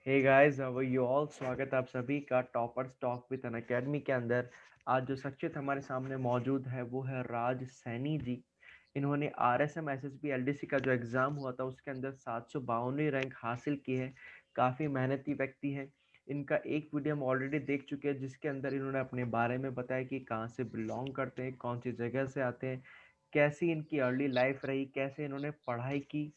Hey guys, how are you all. स्वागत है आप सभी का toppers talk with N academy के अंदर। आज जो शख्सियत हमारे सामने मौजूद है वो है राज सैनी जी। इन्होंने आरएसएम एसएसबी एलडीसी का जो एग्ज़ाम हुआ था उसके अंदर 752 रैंक हासिल की है। काफ़ी मेहनती व्यक्ति हैं। इनका एक वीडियो हम ऑलरेडी देख चुके हैं जिसके अंदर इन्होंने अपने बारे में बताया कि कहाँ से बिलोंग करते हैं, कौन सी जगह से आते हैं, कैसी इनकी अर्ली लाइफ रही, कैसे इन्होंने पढ़ाई की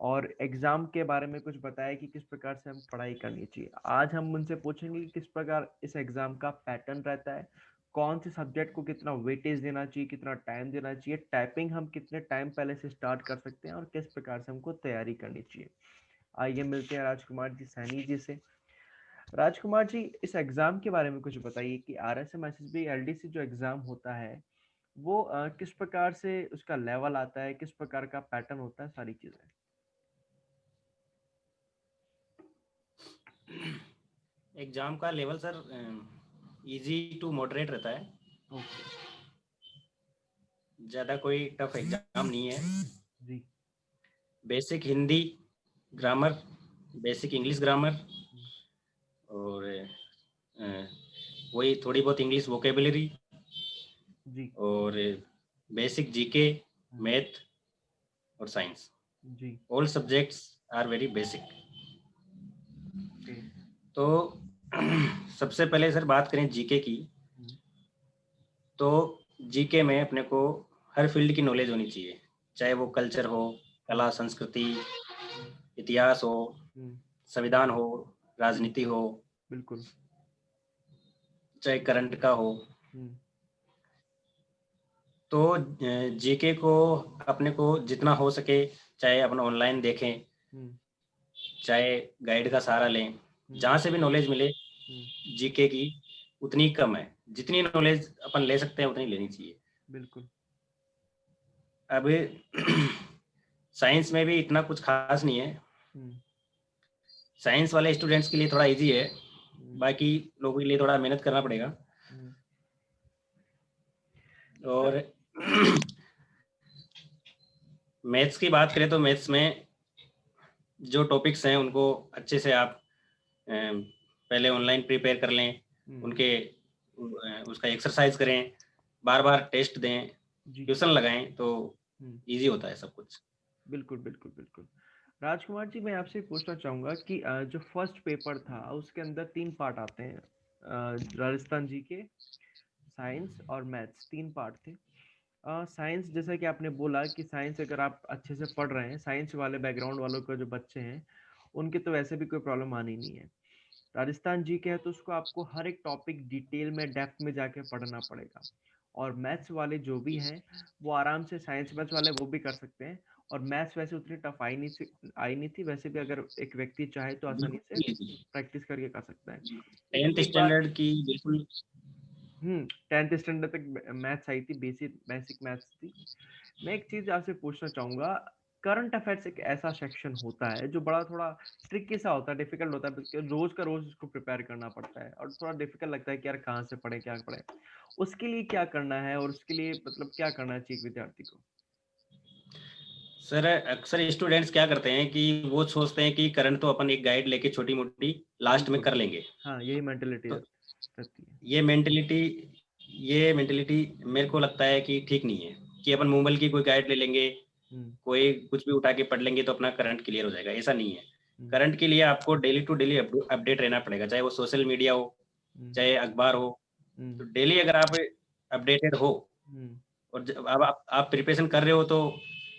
और एग्ज़ाम के बारे में कुछ बताया कि किस प्रकार से हम पढ़ाई करनी चाहिए। आज हम उनसे पूछेंगे कि किस प्रकार इस एग्ज़ाम का पैटर्न रहता है, कौन से सब्जेक्ट को कितना वेटेज देना चाहिए, कितना टाइम देना चाहिए, टाइपिंग हम कितने टाइम पहले से स्टार्ट कर सकते हैं और किस प्रकार से हमको तैयारी करनी चाहिए। आइए मिलते हैं राजकुमार जी सैनी जी से। राजकुमार जी, इस एग्ज़ाम के बारे में कुछ बताइए कि आरएसएम एसएसबी एलडीसी जो एग्ज़ाम होता है वो किस प्रकार से उसका लेवल आता है, किस प्रकार का पैटर्न होता है, सारी चीज़ें। एग्जाम का level sir easy to moderate रहता है। ओके। ज़्यादा कोई टफ एग्जाम नहीं है। जी। Basic Hindi grammar, basic English grammar hmm. और वही थोड़ी बहुत इंग्लिश वोकेबलरी जी। और बेसिक जीके, हम्म। मैथ और साइंस। जी। All subjects are very basic. Okay. तो सबसे पहले सर बात करें जीके की, हम्म। तो जीके में अपने को हर फील्ड की नॉलेज होनी चाहिए, चाहे वो कल्चर हो, हम्म। कला संस्कृति, हम्म। इतिहास हो, हम्म। संविधान हो, हम्म। राजनीति हो, बिल्कुल। चाहे करंट का हो। हम्म। तो जीके को अपने को जितना हो सके, चाहे अपन ऑनलाइन देखें, हम्म। चाहे गाइड का सहारा लें, हम्म। जहाँ से भी नॉलेज मिले हम्म। जीके की उतनी कम है। जितनी नॉलेज अपन ले सकते हैं उतनी लेनी चाहिए। बिल्कुल। अब साइंस में भी इतना कुछ खास नहीं है। हम्म। साइंस वाले स्टूडेंट्स के लिए थोड़ा इजी है, हम्म। बाकी लोगों के लिए थोड़ा मेहनत करना पड़ेगा। हम्म। सर। और मैथ्स की बात करें तो मैथ्स में जो टॉपिक्स हैं उनको अच्छे से आप पहले ऑनलाइन प्रिपेयर कर लें, हम्म। उनके उसका एक्सरसाइज करें, बार बार टेस्ट दें, जी। ट्यूशन लगाएं, तो हम्म। इजी होता है सब कुछ। बिल्कुल बिल्कुल बिल्कुल। राजकुमार जी, मैं आपसे पूछना चाहूँगा कि जो फर्स्ट पेपर था उसके अंदर 3 पार्ट आते हैं। राजस्थान जी के, साइंस और मैथ्स, 3 पार्ट थे। साइंस, जैसा कि आपने बोला कि साइंस अगर आप अच्छे से पढ़ रहे हैं, साइंस वाले बैकग्राउंड वालों के जो बच्चे हैं उनके तो वैसे भी कोई प्रॉब्लम आनी नहीं है। राजस्थान जी के है तो उसको आपको हर एक टॉपिक डिटेल में डेप्थ में जाके पढ़ना पड़ेगा। और मैथ्स वाले जो भी हैं वो आराम से, साइंस मैथ्स वाले वो भी कर सकते हैं। और मैथ्स वैसे उतनी टफ आई नहीं थी वैसे भी, अगर एक व्यक्ति चाहे तो आसानी से बिल्कुल easy, प्रैक्टिस करके कर सकता है। लेकिन टेंथ एक बात। स्टैंडर्ड की बिल्कुल। 10th स्टैंडर्ड तक मैथ्स आई थी, बेसिक बेसिक मैथ्स थी। मैं एक चीज आपसे पूछना चाहूंगा। करंट अफेयर्स एक ऐसा सेक्शन होता है जो बड़ा थोड़ा ट्रिकी सा होता है, डिफिकल्ट होता है, बल्कि रोज का रोज इसको प्रिपेयर करना पड़ता है और थोड़ा डिफिकल्ट लगता है कि यार कहाँ से पढ़े, क्या पढ़े। उसके लिए क्या करना है और उसके लिए मतलब क्या करना चाहिए एक विद्यार्थी को। सर अक्सर स्टूडेंट्स क्या करते हैं कि वो सोचते हैं कि करंट तो अपन एक गाइड लेके छोटी मोटी लास्ट में बिल्कुल। कर लेंगे। हाँ, यही मेंटेलिटी तो रहती है। ये मेंटेलिटी ये मेंटेलिटी मेरे को लगता है कि ठीक नहीं है कि अपन मुंबल की कोई गाइड ले लेंगे, हम्म। कोई कुछ भी उठा के पढ़ लेंगे तो अपना करंट क्लियर हो जाएगा। ऐसा नहीं है। हम्म। करंट के लिए आपको डेली टू डेली अपडेट रहना पड़ेगा, चाहे वो सोशल मीडिया हो, हम्म। चाहे अखबार हो। हम्म। तो डेली अगर आप अपडेटेड हो हम्म। और जब अब आप प्रिपरेशन कर रहे हो तो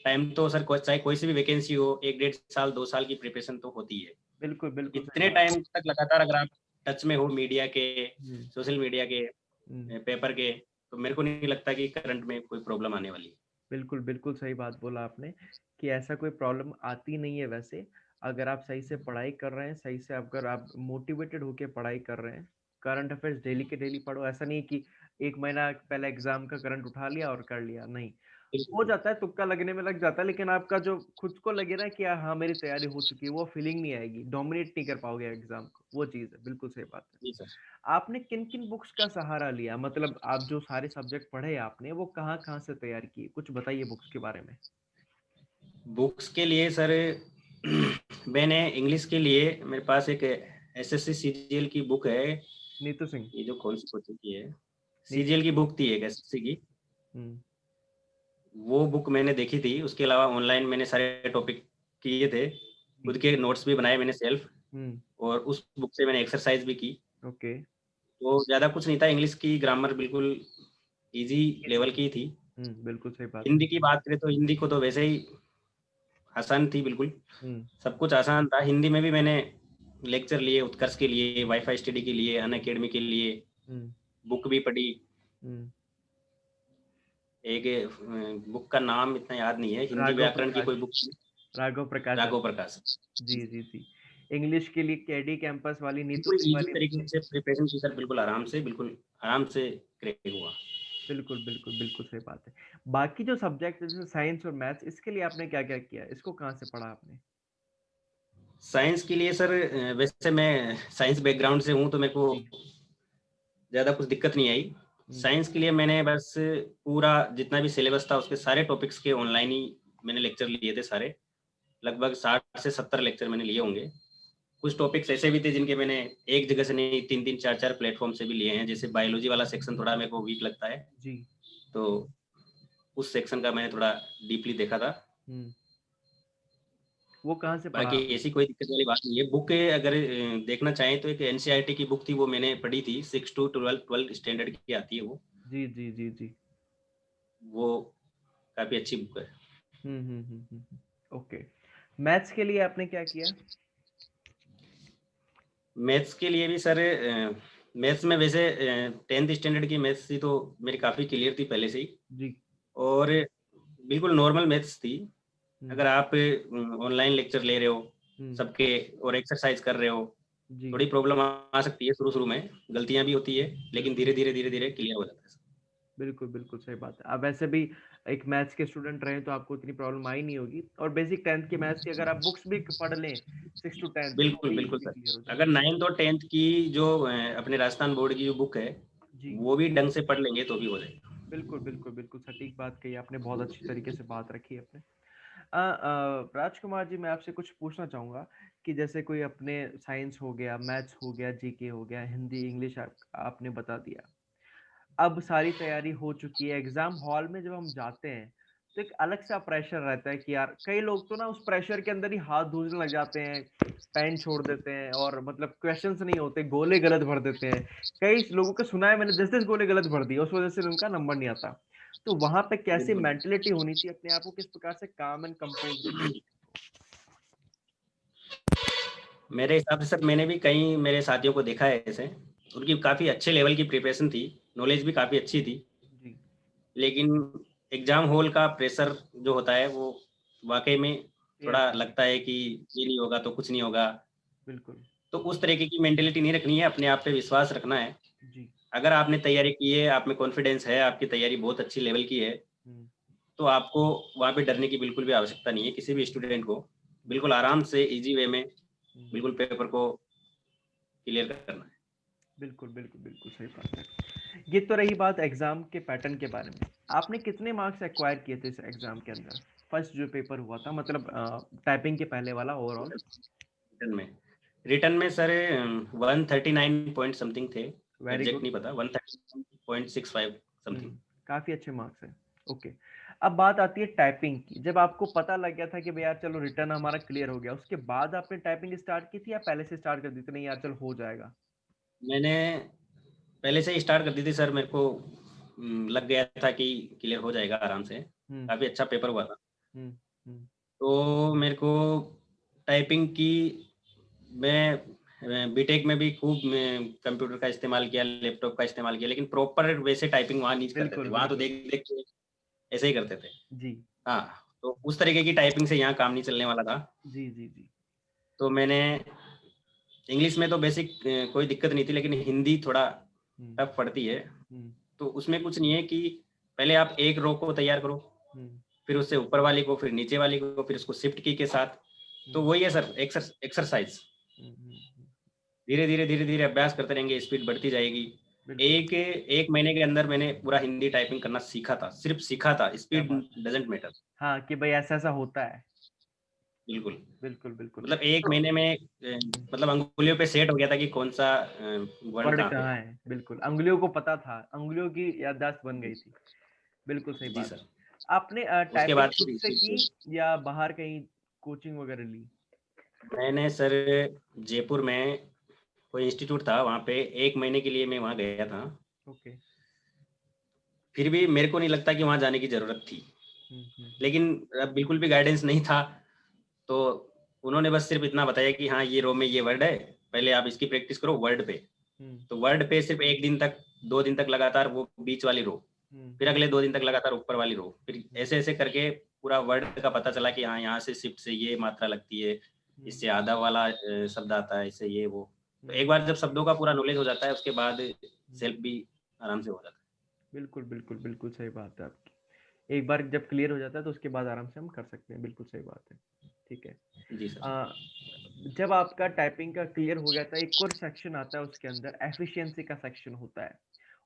टाइम तो सर चाहे कोई सी भी वैकेंसी हो, 1 डेढ़ साल 2 साल की प्रिपरेशन तो होती है। बिल्कुल तो बिल्कुल सही इतने बात। टाइम तक लगातार अगर आप टच में हो मीडिया के, हम्म। सोशल मीडिया के, हम्म। पेपर के, तो मेरे को नहीं लगता कि करंट में कोई प्रॉब्लम आने वाली है। बिल्कुल बिल्कुल सही बात बोला आपने कि ऐसा कोई प्रॉब्लम आती नहीं है वैसे। अगर आप सही से पढ़ाई कर रहे हैं, सही से अगर आप मोटिवेटेड होके पढ़ाई कर रहे हैं, करंट अफेयर्स डेली के डेली पढ़ो। ऐसा नहीं कि एक महीना पहले एग्जाम का करंट उठा लिया और कर लिया, नहीं। हो बिल्कुल। जाता है, तुक्का लगने में लग जाता है, लेकिन आपका जो खुद को लगे ना कि हाँ मेरी तैयारी हो चुकी है, वो फीलिंग नहीं आएगी, डोमिनेट नहीं कर पाओगे एग्जाम को, वो चीज़ है। बिल्कुल सही बात है। जी सर। आपने किन किन बुक्स का सहारा लिया, मतलब आप जो सारे सब्जेक्ट पढ़े आपने वो कहाँ कहाँ से तैयार किए, कुछ बताइए बुक्स के बारे में। बुक्स के लिए सर मैंने इंग्लिश के लिए मेरे पास एक एसएससी सीजीएल की बुक है। नीतू सिंह। ये जो कौन सी कोचिंग की है, नीतू सीजीएल की सिंह। बुक थी एक एसएससी की, हम्म। वो बुक मैंने देखी थी। उसके अलावा ऑनलाइन मैंने सारे टॉपिक किए थे, खुद जी। के नोट्स भी बनाए मैंने सेल्फ, हम्म। और उस बुक से मैंने एक्सरसाइज भी की। ओके। तो ज़्यादा कुछ नहीं था, इंग्लिश की ग्रामर बिल्कुल इजी इजी लेवल थी। की थी। बिल्कुल सही बात है। हिंदी की बात करें तो हिंदी को तो वैसे ही आसान थी बिल्कुल, हम्म। सब कुछ आसान था। हिंदी में भी मैंने लेक्चर लिए उत्कर्ष के लिए, वाईफाई स्टडी के लिए, अनअकैडमी के लिए, हम्म। बुक भी पढ़ी। हम्म। एक बुक का नाम इतना याद नहीं है, हिंदी राघव व्याकरण की प्रकाश। कोई बुक थी, राघव प्रकाश राघव आचार्य। प्रकाश। जी जी जी। इंग्लिश के लिए केडी कैंपस वाली नीतू बिल्कुल सिंह इजी वाली तरीके हमने। से प्रिपरेशन की सर, बिल्कुल आराम से क्रैक हुआ। बिल्कुल बिल्कुल बिल्कुल सही बात है। बाकी जो सब्जेक्ट है जैसे साइंस और मैथ्स, इसके लिए आपने क्या क्या किया, इसको कहाँ से पढ़ा आपने? साइंस के लिए सर, वैसे मैं साइंस बैकग्राउंड से हूँ, तो मेरे को जी। ज़्यादा कुछ दिक्कत नहीं आई। हम्म। साइंस के लिए मैंने बस पूरा जितना भी सिलेबस था उसके सारे टॉपिक्स के ऑनलाइन ही मैंने लेक्चर लिए थे सारे। लगभग 60 से 70 लेक्चर मैंने लिए होंगे। कुछ टॉपिक्स ऐसे भी थे जिनके मैंने एक जगह से नहीं, 3-3 4-4 प्लेटफॉर्म से भी लिए हैं। जैसे बायोलॉजी वाला सेक्शन थोड़ा मेरे को वीक लगता है, जी। तो उस सेक्शन का मैंने थोड़ा डीपली देखा था। हम्म। वो कहाँ से पढ़ा बाकी आपने? ऐसी कोई दिक्कत वाली बात नहीं है। बुक अगर देखना चाहें तो एक एनसीईआरटी की बुक थी, वो मैंने पढ़ी थी, 6 टू 12 स्टैंडर्ड की आती है वो। जी जी जी जी। वो काफ़ी अच्छी बुक है। ओके। मैथ्स के लिए आपने क्या किया? मैथ्स के लिए भी सर, मैथ्स में वैसे 10th स्टैंडर्ड की मैथ्स थी तो मेरी काफ़ी क्लियर थी पहले से ही, जी। और बिल्कुल नॉर्मल मैथ्स थी। हम्म। अगर आप ऑनलाइन लेक्चर ले रहे हो हम्म। सबके और एक्सरसाइज कर रहे हो, जी। थोड़ी प्रॉब्लम आ सकती है शुरू शुरू में, गलतियां भी होती है, लेकिन बिल्कुल धीरे धीरे क्लियर हो जाता है। बिल्कुल बिल्कुल सही बात है। आप वैसे भी एक मैथ्स के स्टूडेंट रहे तो आपको इतनी प्रॉब्लम आई नहीं होगी, और बेसिक 10th के मैथ्स की अगर आप बुक्स भी पढ़ लें 6 to 10 तो बिल्कुल भी बिल्कुल इजीली सर, क्लियर हो अगर जाएगा। 9th और 10th की जो अपने राजस्थान बोर्ड की जो बुक है, जी। वो भी ढंग से पढ़ लेंगे तो भी हो जाएगा। बिल्कुल बिल्कुल बिल्कुल सटीक बात कही आपने, बहुत अच्छी तरीके से बात रखी है आपने। राजकुमार जी, मैं आपसे कुछ पूछना चाहूंगा कि जैसे कोई अपने साइंस हो गया, मैथ्स हो गया, जीके हो गया, हिंदी इंग्लिश आपने बता दिया, अब सारी तैयारी हो चुकी है, एग्जाम हॉल में जब हम जाते हैं तो एक अलग सा प्रेशर रहता है कि यार कई लोग तो ना उस प्रेशर के अंदर ही हाथ धोने लग जाते हैं, पेन छोड़ देते हैं, और मतलब क्वेश्चंस नहीं होते, गोले गलत भर देते हैं। कई लोगों को सुना है मैंने, 10-10 गोले गलत भर दिए, उस वजह से उनका नंबर नहीं आता। तो वहां पे कैसी बिल्कुल। मेंटेलिटी होनी चाहिए, अपने आप को किस प्रकार से काम एंड कंपोज रखना चाहिए? मेरे हिसाब से सर, मैंने भी कई मेरे साथियों को देखा है ऐसे, उनकी काफ़ी अच्छे लेवल की प्रिपरेशन थी, नॉलेज भी काफ़ी अच्छी थी, जी। लेकिन एग्जाम हॉल का प्रेशर जो होता है वो वाकई में यस। थोड़ा लगता है कि ये नहीं होगा तो कुछ नहीं होगा। बिल्कुल। तो उस तरीके की मेंटेलिटी नहीं रखनी है, अपने आप पे विश्वास रखना है। जी। अगर आपने तैयारी की है, आप में कॉन्फिडेंस है, आपकी तैयारी बहुत अच्छी लेवल की है, हम्म। तो आपको वहाँ पे डरने की बिल्कुल भी आवश्यकता नहीं है। किसी भी स्टूडेंट को बिल्कुल बिल्कुल। आराम से इजी वे में हम्म। बिल्कुल पेपर को क्लियर करना है। बिल्कुल बिल्कुल बिल्कुल सही बात है। ये तो रही बात एग्जाम के पैटर्न के बारे में। आपने कितने मार्क्स एक्वायर किए थे इस एग्जाम के अंदर, फर्स्ट जो पेपर हुआ था, मतलब टाइपिंग के पहले वाला ओवरऑल? रिटर्न में रिटर्न में सर 139 पॉइंट समथिंग थे, वेरी एग्जैक्ट गुड। नहीं पता, 130.65 समथिंग। काफी अच्छे मार्क्स हैं। ओके। अब बात आती है टाइपिंग की। जब आपको पता लग गया था कि भाई यार चलो रिटर्न हमारा क्लियर हो गया, उसके बाद आपने टाइपिंग स्टार्ट की थी या पहले से स्टार्ट कर दी थी, नहीं यार चल हो जाएगा? मैंने पहले से ही स्टार्ट कर दी थी सर, मेरे को लग गया था कि क्लियर हो जाएगा आराम से। हम्म। काफ़ी अच्छा पेपर हुआ था। हम्म। हम्म। तो मेरे को टाइपिंग की, मैं बीटेक में भी खूब कंप्यूटर का इस्तेमाल किया, लैपटॉप का इस्तेमाल किया, लेकिन प्रॉपर वैसे टाइपिंग वहाँ नहीं करते थे, बिल्कुल वहाँ तो बिल्कुल। देख देख के ऐसे ही करते थे। जी हाँ, तो उस तरीके की टाइपिंग से यहाँ काम नहीं चलने वाला था। जी जी जी। तो मैंने इंग्लिश में तो बेसिक कोई दिक्कत नहीं थी, लेकिन हिंदी थोड़ा हम्म। टफ पड़ती है। हम्म। तो उसमें कुछ नहीं है कि पहले आप एक रो को तैयार करो, हम्म। फिर उससे ऊपर वाली को, फिर नीचे वाली को, फिर उसको शिफ्ट की के साथ। तो हम्म। वही है सर, एक्सरसाइज। हम्म। धीरे धीरे अभ्यास करते रहेंगे, स्पीड बढ़ती जाएगी। बिल्कुल। एक महीने के अंदर मैंने पूरा हिंदी टाइपिंग करना सीखा था, सिर्फ सीखा था, क्या स्पीड बात है। Doesn't matter. हाँ कि भाई ऐसा ऐसा होता है। बिल्कुल। बिल्कुल, बिल्कुल। मतलब 1 तो महीने में मतलब अंगुलियों पे सेट हो गया था कि कौन-सा वर्ड वर्ड कहाँ पे कहाँ है। है? बिल्कुल, अंगुलियों को पता था, अंगुलियों की याददाश्त बन गई थी। बिल्कुल सही जी बात सर। है। आपने उसके टाइपिंग बाद खुद फिर से इसी की से या बाहर कहीं कोचिंग वगैरह ली? मैंने सर जयपुर में कोई इंस्टीट्यूट था, वहाँ पे 1 महीने के लिए मैं वहाँ गया था। ओके। फिर भी मेरे को नहीं लगता कि वहाँ जाने की ज़रूरत थी। हुँ, हुँ, हुँ। लेकिन बिल्कुल भी गाइडेंस नहीं था, तो उन्होंने बस सिर्फ़ इतना बताया कि हाँ, ये रो में ये वर्ड है, पहले आप इसकी प्रैक्टिस करो वर्ड पे। हुँ, तो वर्ड पे सिर्फ़ 1 दिन तक, 2 दिन तक लगातार वो बीच वाली रो, हुँ, फिर अगले 2 दिन तक लगातार ऊपर वाली रो, फिर हुँ, ऐसे-ऐसे करके पूरा वर्ड का पता चला कि हाँ, यहाँ से शिफ्ट से ये मात्रा लगती है, हुँ, इससे आधा वाला शब्द आता है, इससे ये वो। तो हुँ, एक बार जब शब्दों का पूरा नॉलेज हो जाता है, उसके बाद हुँ। सेल्फ भी आराम से हो जाता बिल्कुल, बिल्कुल, बिल्कुल सही बात है आपकी। एक बार जब क्लियर हो जाता है तो उसके बाद आराम से हम कर सकते हैं, बिल्कुल सही बात है। ठीक है। है। जी सर। अ, जब आपका टाइपिंग का क्लियर हो गया था, एक और सेक्शन आता है उसके अंदर एफिशिएंसी का सेक्शन होता है।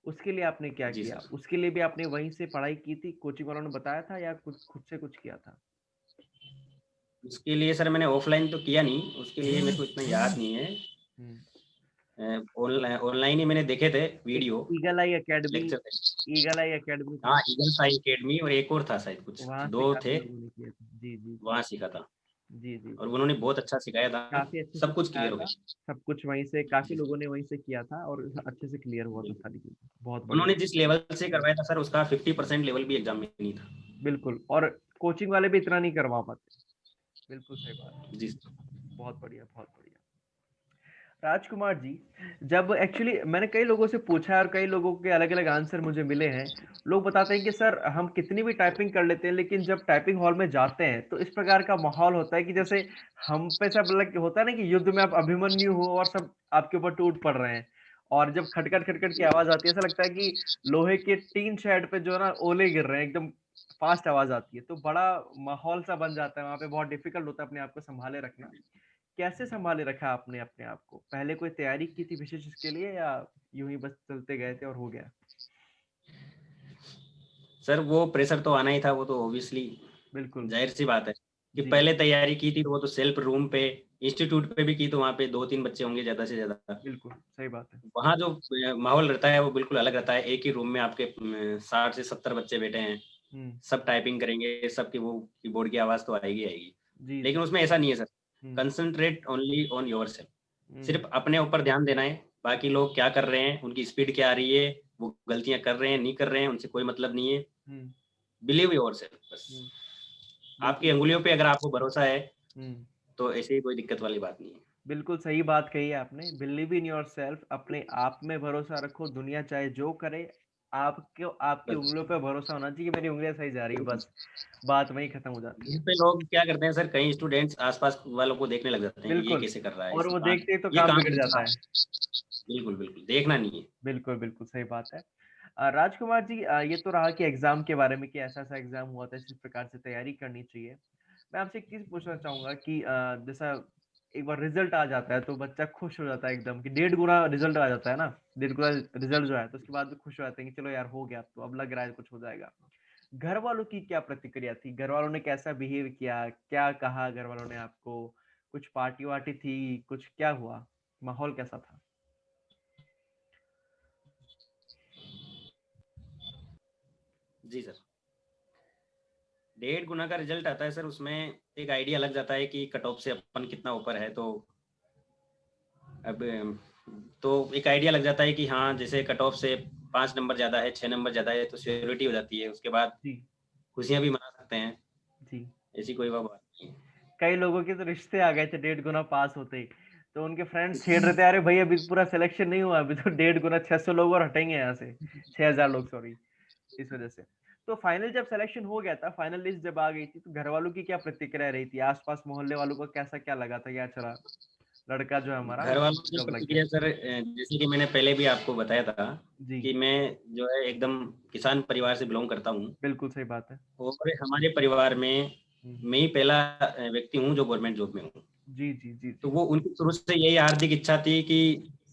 उसके लिए आपने क्या जी किया? सर। उसके लिए भी आपने वहीं से पढ़ाई की थी, कोचिंग वालों ने बताया था या खुद खुद से कुछ किया था? उसके लिए सर मैंने ऑफ़लाइन तो किया नहीं, उसके लिए मेरे को इतना याद नहीं है। हुँ। ऑनलाइन ही मैंने देखे थे एक वीडियो, ईगल आई अकेडमी लेक्चर थे। ईगल आई अकेडमी हाँ, करके ईगल साई अकेडमी और एक और था शायद कुछ, वहाँ से 2 काफ़ी थे, लोगों ने किया था। जी, जी, जी। वहाँ सीखा था जी, जी, और जी। उन्होंने बहुत अच्छा सिखाया था, काफ़ी अच्छे से सब कुछ सिखाया क्लियर हो था। गया। सब कुछ वहीं से काफ़ी जी, लोगों ने वहीं से किया था और अच्छे से क्लियर हुआ था बिल्कुल। सारी चीज़ें। बहुत बढ़िया। उन्होंने जिस लेवल से करवाया था सर, उसका 50% लेवल भी एग्ज़ाम में नहीं था। बिल्कुल और कोचिंग वाले भी इतना नहीं करवा पाते। बिल्कुल सही बात है। जी सर। बहुत बढ़िया, बहुत बढ़िया। राजकुमार जी, जब एक्चुअली मैंने कई लोगों से पूछा है और कई लोगों के अलग-अलग आंसर मुझे मिले हैं। लोग बताते हैं कि सर हम कितनी भी टाइपिंग कर लेते हैं, लेकिन जब टाइपिंग हॉल में जाते हैं, तो इस प्रकार का माहौल होता है कि जैसे हम पे सब लग होता है ना कि युद्ध में आप अभिमन्यु हो और सब आपके ऊपर टूट पड़ रहे हैं। और जब खटखट, खटखट की आवाज़ आती है, ऐसा लगता है कि लोहे के टीन शेड पे जो है ना ओले गिर रहे हैं, एकदम फ़ास्ट आवाज़ आती है। तो बड़ा माहौल सा बन जाता है, वहाँ पे बहुत डिफ़िकल्ट होता है अपने आप को सँभाले रखना। कैसे सँभाले रखा आपने अपने आप को? पहले कोई तैयारी की थी विशेष इसके लिए या यूँ ही बस चलते गए थे और हो गया? सर वो प्रेशर तो आना ही था, वो तो ऑब्वियसली बिल्कुल। ज़ाहिर-सी बात है कि जी, पहले तैयारी की थी, तो वो तो सेल्फ रूम पे, इंस्टीट्यूट पे भी की, तो वहाँ पे 2-3 बच्चे होंगे ज़्यादा से ज़्यादा। बिल्कुल, सही बात है। वहाँ जो माहौल रहता है, वो बिल्कुल अलग रहता है। एक ही रूम में आपके 60 से 70 बच्चे बैठे हैं, हुँ। सब टाइपिंग करेंगे, सबकी वो कीबोर्ड की आवाज़ तो आएगी, आएगी। जी, लेकिन जी। उसमें ऐसा नहीं है सर, हुँ, कंसंट्रेट ओनली ऑन योरसेल्फ। हुँ, सिर्फ़ अपने ऊपर ध्यान देना है, बाकी लोग क्या कर रहे हैं, उनकी स्पीड क्या आ रही है, वो गलतियाँ कर रहे हैं, नहीं कर रहे हैं, उनसे कोई मतलब नहीं है। हुँ, बिलीव योरसेल्फ बस। हुँ। आपकी बिल्कुल। अंगुलियों पे अगर आपको भरोसा है, हुँ। तो ऐसे ही कोई दिक्कत वाली बात नहीं है। बिल्कुल सही बात कही है आपने। बिलीव इन योरसेल्फ अपने आप में भरोसा रखो, दुनिया चाहे जो करे, आपको आपकी बस। उँगलियों पे भरोसा होना चाहिए कि मेरी उँगलियाँ सही जा रही है बस, बात वहीं खत्म हो जाती यहाँ है। पे लोग क्या करते हैं सर, कई स्टूडेंट्स आस-पास वालों को देखने लग जाते हैं कि ये बिल्कुल कैसे कर रहा है, और इससे वो कहाँ देखते ही तो ये काम कहाँ बिगड़ सीख रहा जाता है। है। बिल्कुल, बिल्कुल, देखना नहीं है। बिल्कुल, बिल्कुल, सही बात है। राजकुमार जी ये तो रहा कि एग्ज़ाम के बारे में कि ऐसा-ऐसा एग्ज़ाम हुआ था, इस प्रकार से तैयारी करनी चाहिए। मैं आपसे एक चीज़ पूछना चाहूँगा कि जैसा एक बार रिज़ल्ट आ जाता है, तो बच्चा खुश हो जाता है एकदम कि डेढ़ गुना रिज़ल्ट आ जाता है ना, डेढ़ गुना रिज़ल्ट जो है, तो उसके बाद खुश हो जाते हैं कि चलो यार हो गया, तो अब लग रहा है कुछ हो जाएगा। घर वालों की क्या प्रतिक्रिया थी? घर वालों ने कैसा बिहेव किया? क्या कहा घर वालों ने आपको? कुछ पार्टी-वार्टी थी? कुछ क्या हुआ? माहौल कैसा था? जी सर। डेढ़ गुना का रिज़ल्ट आता है सर, उसमें एक आइडिया लग जाता है कि कट ऑफ से अपन कितना ऊपर है, तो अब तो एक आइडिया लग जाता है कि हाँ, जैसे कट ऑफ से 5 नंबर ज़्यादा है, 6 नंबर ज़्यादा है, तो श्योरिटी हो जाती है। उसके बाद जी, खुशियाँ भी मना सकते हैं, जी। ऐसी कोई वो बात नहीं है। कई लोगों के तो रिश्ते आ गए थे डेढ़ गुना पास होते ही। तो उनके फ्रेंड्स छेड़ रहे थे, "अरे भई अभी पूरा सिलेक्शन नहीं हुआ, अभी तो डेढ़ गुना 600 लोग और हटेंगे यहाँ से, 6000 लोग सॉरी।" इस वजह से। तो फाइनल जब सिलेक्शन हो गया था, फाइनल लिस्ट जब आ गई थी, तो घरवालों की क्या प्रतिक्रिया रही थी? आस-पास मोहल्ले वालों को कैसा क्या लगा था कि यार चला लड़का जो है हमारा घर वालों की जॉब लग गया? प्रतिक्रिया सर जैसे कि मैंने पहले भी आपको बताया था जी, कि मैं जो है एकदम किसान परिवार से बिलॉन्ग करता हूँ बिल्कुल सही बात है। और हमारे परिवार में हुँ। मैं ही पहला व्यक्ति हूँ जो गवर्नमेंट जॉब में हूँ। जी, जी, जी, तो जी। वो उनकी शुरू से यही हार्दिक इच्छा थी कि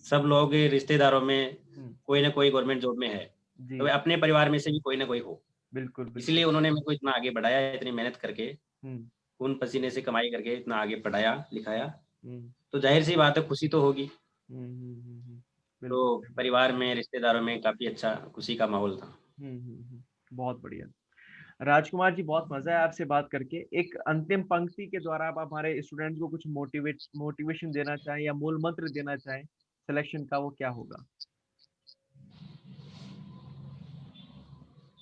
सब लोग रिश्तेदारों में हुँ। कोई ना कोई गवर्नमेंट जॉब में है। जी, तो अपने परिवार में से भी कोई ना कोई हो। बिल्कुल, बिल्कुल। इसलिए उन्होंने मेरे को इतना आगे बढ़ाया है इतनी मेहनत करके हुँ। खून पसीने से कमाई करके इतना आगे पढ़ाया लिखाया, हम्म, तो जाहिर सी बात है खुशी तो होगी। तो बिल्कुल सही बात। परिवार में, रिश्तेदारों में काफ़ी अच्छा खुशी का माहौल था। बहुत बढ़िया। राजकुमार जी, बहुत मजा है आपसे बात करके। एक अंतिम पंक्ति के द्वारा आप हमारे स्टूडेंट्स को कुछ मोटिवेशन देना चाहें या मूल मंत्र देना चाहें सिलेक्शन का, वो क्या होगा?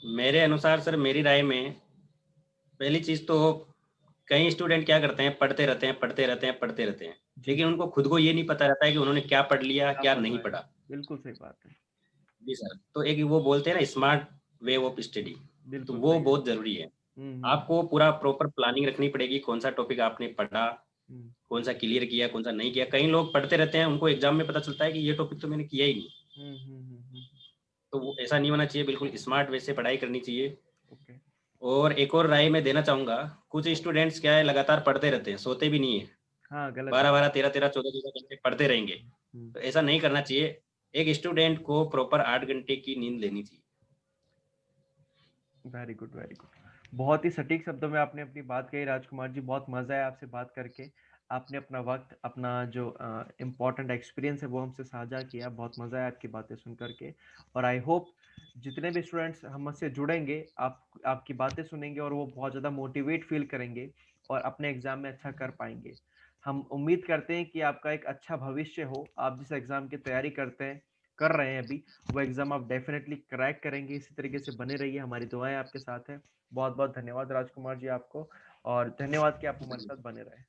मेरे अनुसार सर, मेरी राय में पहली चीज़ तो, कई स्टूडेंट क्या करते हैं, पढ़ते रहते हैं, पढ़ते रहते हैं, पढ़ते रहते हैं, जी, लेकिन उनको खुद को ये नहीं पता रहता है कि उन्होंने क्या पढ़ लिया, क्या क्या पढ़ नहीं रहा है? पढ़ा। बिल्कुल सही बात है। जी सर, तो एक वो बोलते हैं ना स्मार्ट वे ऑफ स्टडी, तो बिल्कुल वो सही है। बहुत ज़रूरी है। हम्म। आपको पूरा प्रॉपर प्लानिंग रखनी पड़ेगी, कौन सा टॉपिक आपने पढ़ा, हम्म कौन सा क्लियर किया, कौन सा नहीं किया। कई लोग पढ़ते रहते हैं, उनको एग्जाम में पता चलता है कि ये टॉपिक तो मैंने किया ही नहीं। हम्म हम्म हम्म, हम्म, तो वो ऐसा नहीं होना चाहिए, बिल्कुल स्मार्ट वे से पढ़ाई करनी चाहिए। ओके। और एक और राय मैं देना चाहूँगा, कुछ स्टूडेंट्स क्या है, लगातार पढ़ते रहते हैं, सोते भी नहीं है, हाँ, गलत है। 12-12, 13-13, 14-14 घंटे पढ़ते रहेंगे। हम्म, तो ऐसा नहीं करना चाहिए। एक स्टूडेंट को प्रॉपर 8 घंटे की नींद लेनी चाहिए। Very good, very good. बहुत ही सटीक शब्दों में आपने अपनी बात कही राजकुमार जी। बहुत मजा आया आपसे बात करके। आपने अपना वक्त, अपना जो इम्पोर्टेंट एक्सपीरियंस है वो हमसे साझा किया। बहुत मजा आया आपकी बातें सुन करके। और आई होप जितने भी स्टूडेंट्स हमसे जुड़ेंगे, आपकी बातें सुनेंगे और वो बहुत ज़्यादा मोटिवेट फील करेंगे और अपने एग्जाम में अच्छा कर पाएंगे। हम उम्मीद करते हैं कि आपका एक अच्छा भविष्य हो। आप जिस एग्जाम की तैयारी कर रहे हैं अभी, वो एग्जाम आप डेफिनेटली क्रैक करेंगे। इसी तरीके से बने रहिए, हमारी दुआएं आपके साथ है। बहुत बहुत धन्यवाद राजकुमार जी आपको, और धन्यवाद कि आप हमारे साथ बने रहे।